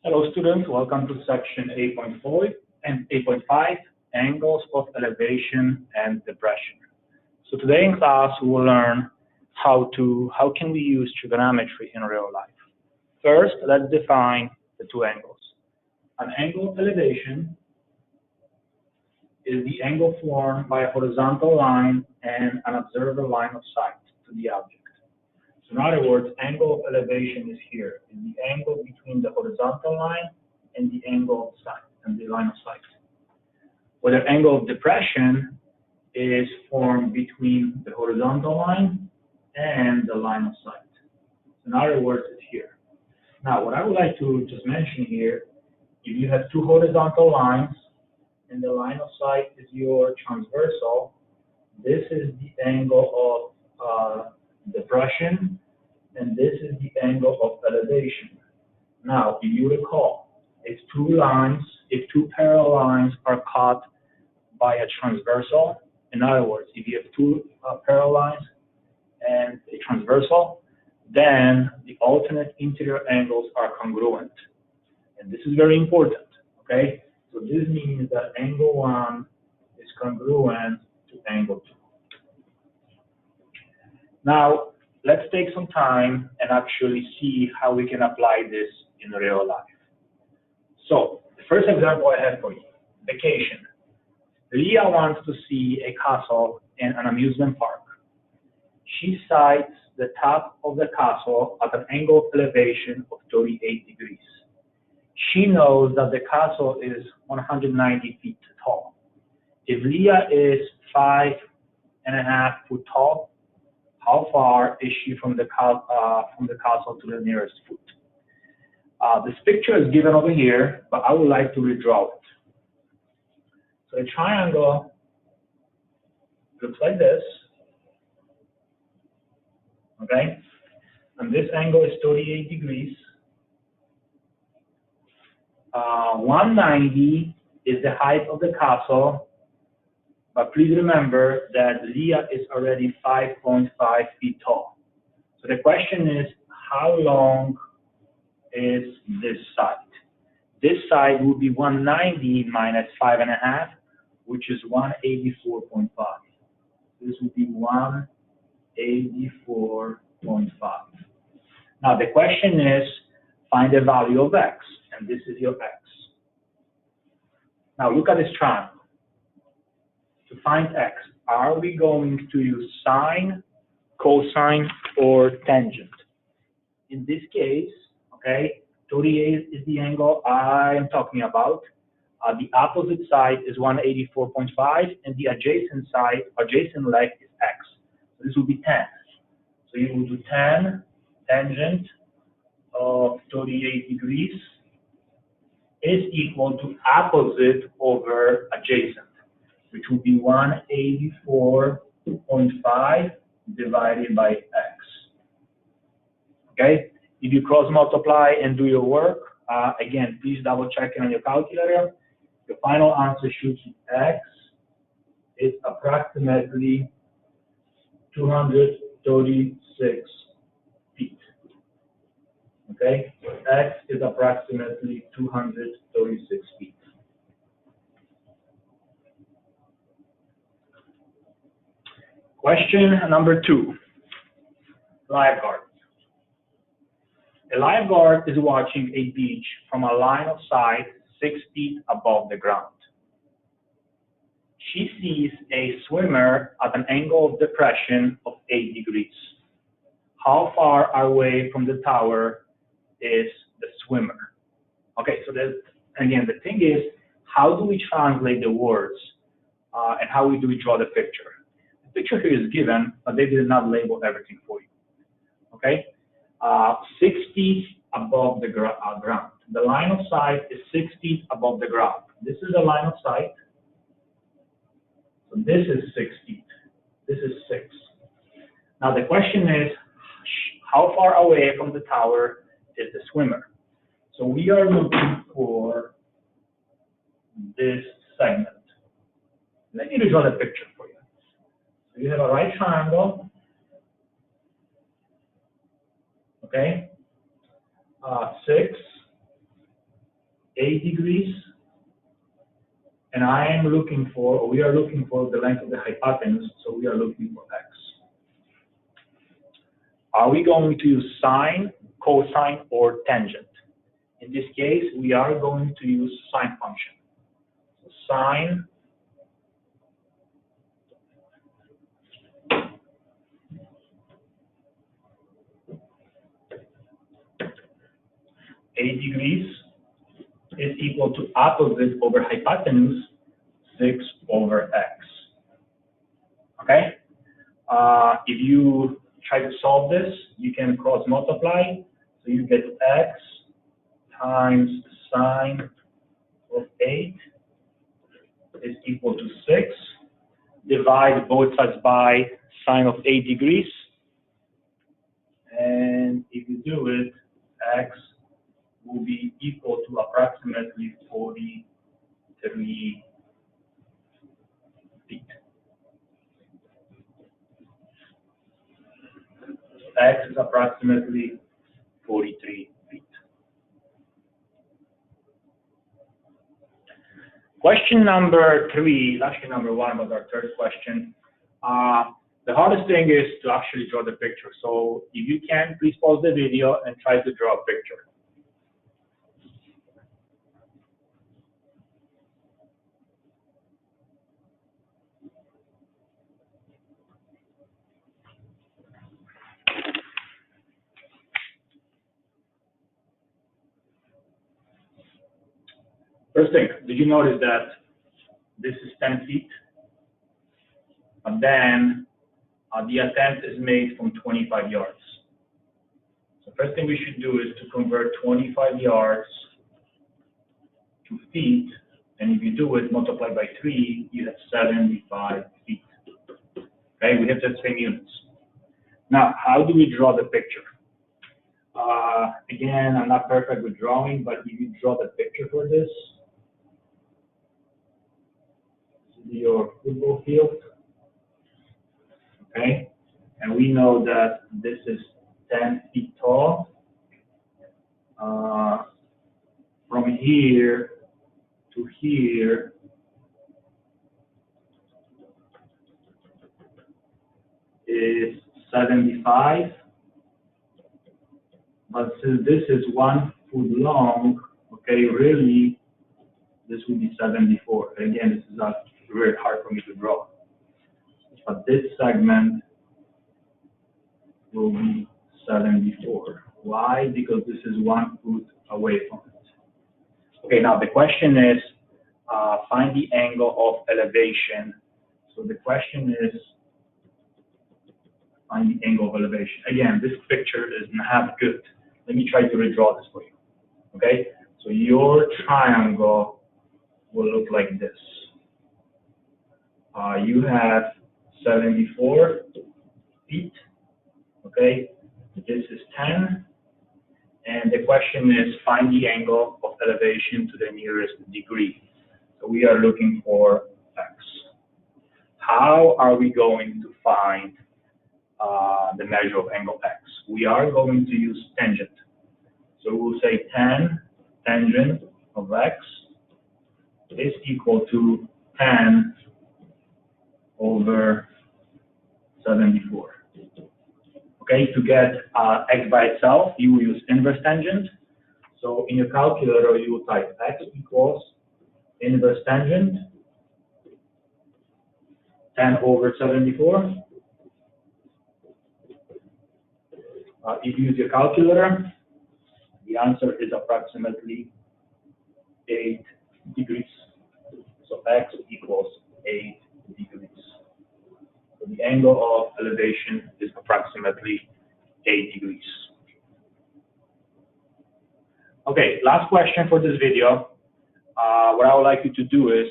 Hello students, welcome to section 8.4 and 8.5, angles of elevation and depression. So today in class we will learn how can we use trigonometry in real life. First, let's define the two angles. An angle of elevation is the angle formed by a horizontal line and an observer line of sight to the object. So in other words, angle of elevation is here, is the angle between the horizontal line and the angle of sight and the line of sight. Where the angle of depression is formed between the horizontal line and the line of sight. So in other words, it's here. Now, what I would like to just mention here, if you have two horizontal lines and the line of sight is your transversal, this is the angle of depression, and this is the angle of elevation. Now, if you recall, if two parallel lines are cut by a transversal, in other words, if you have two parallel lines and a transversal, then the alternate interior angles are congruent. And this is very important, okay? So this means that angle 1 is congruent to angle 2. Now, let's take some time and actually see how we can apply this in real life. So, the first example I have for you, vacation. Leah wants to see a castle in an amusement park. She sights the top of the castle at an angle of elevation of 38 degrees. She knows that the castle is 190 feet tall. If Leah is 5.5 feet tall, how far is she from the castle to the nearest foot? This picture is given over here, but I would like to redraw it. So a triangle looks like this, okay? And this angle is 38 degrees. 190 is the height of the castle, but please remember that Leah is already 5.5 feet tall. So the question is, how long is this side? This side would be 190 minus 5.5, which is 184.5. This would be 184.5. Now the question is, find the value of x, and this is your x. Now look at this triangle. To find x, are we going to use sine, cosine, or tangent? In this case, okay, 38 is the angle I am talking about. The opposite side is 184.5, and the adjacent leg is x. So this will be 10. So you will do 10 tangent of 38 degrees is equal to opposite over adjacent, which will be 184.5 divided by x. Okay? If you cross multiply and do your work, again, please double check it on your calculator. The final answer should be x is approximately 236 feet. Okay? So x is approximately 236 feet. Question number 2, lifeguard. A lifeguard is watching a beach from a line of sight 6 feet above the ground. She sees a swimmer at an angle of depression of 8 degrees. How far away from the tower is the swimmer? Okay, so again, the thing is, how do we translate the words and how do we draw the picture? The picture here is given, but they did not label everything for you. Okay, 6 feet above the ground. The line of sight is 6 feet above the ground. This is the line of sight. So this is 6 feet. This is 6. Now the question is, how far away from the tower is the swimmer? So we are looking for this segment. Let me draw the picture for you. So you have a right triangle, okay, 6, 8 degrees, and I am looking for, or we are looking for the length of the hypotenuse, so we are looking for x. Are we going to use sine, cosine, or tangent? In this case, we are going to use sine function. So sine 8 degrees is equal to opposite over hypotenuse 6 over x. Okay? If you try to solve this, you can cross multiply, so you get x times sine of 8 is equal to 6. Divide both sides by sine of 8 degrees, and if you do it, x will be equal to approximately 43 feet. X is approximately 43 feet. Question number 3, actually number 1 was our third question. The hardest thing is to actually draw the picture. So if you can, please pause the video and try to draw a picture. First thing, did you notice that this is 10 feet? And then the attempt is made from 25 yards. So first thing we should do is to convert 25 yards to feet. And if you do it, multiply by 3, you have 75 feet. Okay, we have the same units. Now, how do we draw the picture? Again, I'm not perfect with drawing, but if you draw the picture for this, your football field, okay? And we know that this is 10 feet tall. From here to here is 75. But since this is 1 foot long, okay, really, this would be 74. And again, this is not very hard for me to draw. But this segment will be 74. Why? Because this is 1 foot away from it. Okay, now the question is, find the angle of elevation. So the question is, find the angle of elevation. Again, this picture is not good. Let me try to redraw this for you. Okay, so your triangle will look like this. You have 74 feet. Okay, this is 10. And the question is, find the angle of elevation to the nearest degree. So we are looking for x. How are we going to find the measure of angle x? We are going to use tangent. So we'll say tangent of x is equal to 10 over 74. Okay, to get x by itself, you will use inverse tangent. So in your calculator, you will type x equals inverse tangent 10 over 74. If you use your calculator, the answer is approximately 8 degrees. So x equals 8 degrees. So the angle of elevation is approximately 8 degrees. Okay, last question for this video. What I would like you to do is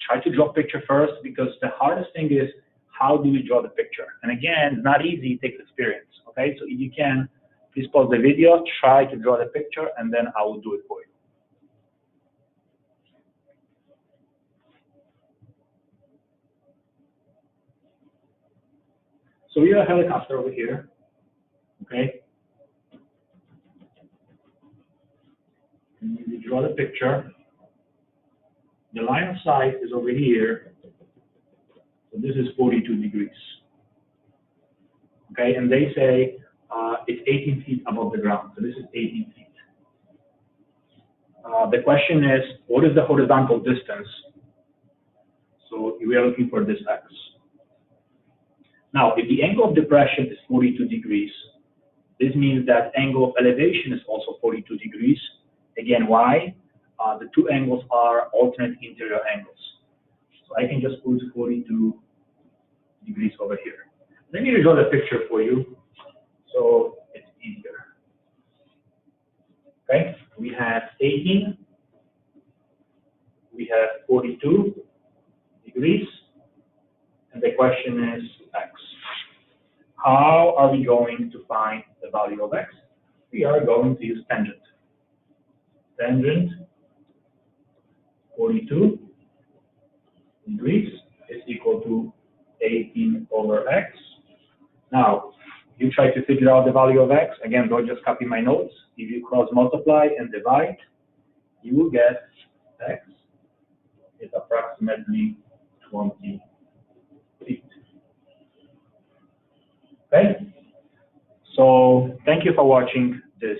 try to draw a picture first, because the hardest thing is, how do we draw the picture? And again, it's not easy, it takes experience. Okay, so if you can, please pause the video, try to draw the picture, and then I will do it for you. So we have a helicopter over here. Okay. Can you draw the picture. The line of sight is over here, so this is 42 degrees. Okay, and they say it's 18 feet above the ground, so this is 18 feet. The question is, what is the horizontal distance? So we are looking for this x. Now, if the angle of depression is 42 degrees, this means that angle of elevation is also 42 degrees. Again, why? The two angles are alternate interior angles. So I can just put 42 degrees over here. Let me redraw the picture for you so it's easier. Okay, we have 18, we have 42 degrees, and the question is x. How are we going to find the value of x? We are going to use tangent. Tangent 42 degrees is equal to 18 over x. Now, you try to figure out the value of x. Again, don't just copy my notes. If you cross multiply and divide, you will get x is approximately 20 feet. Okay? So thank you for watching this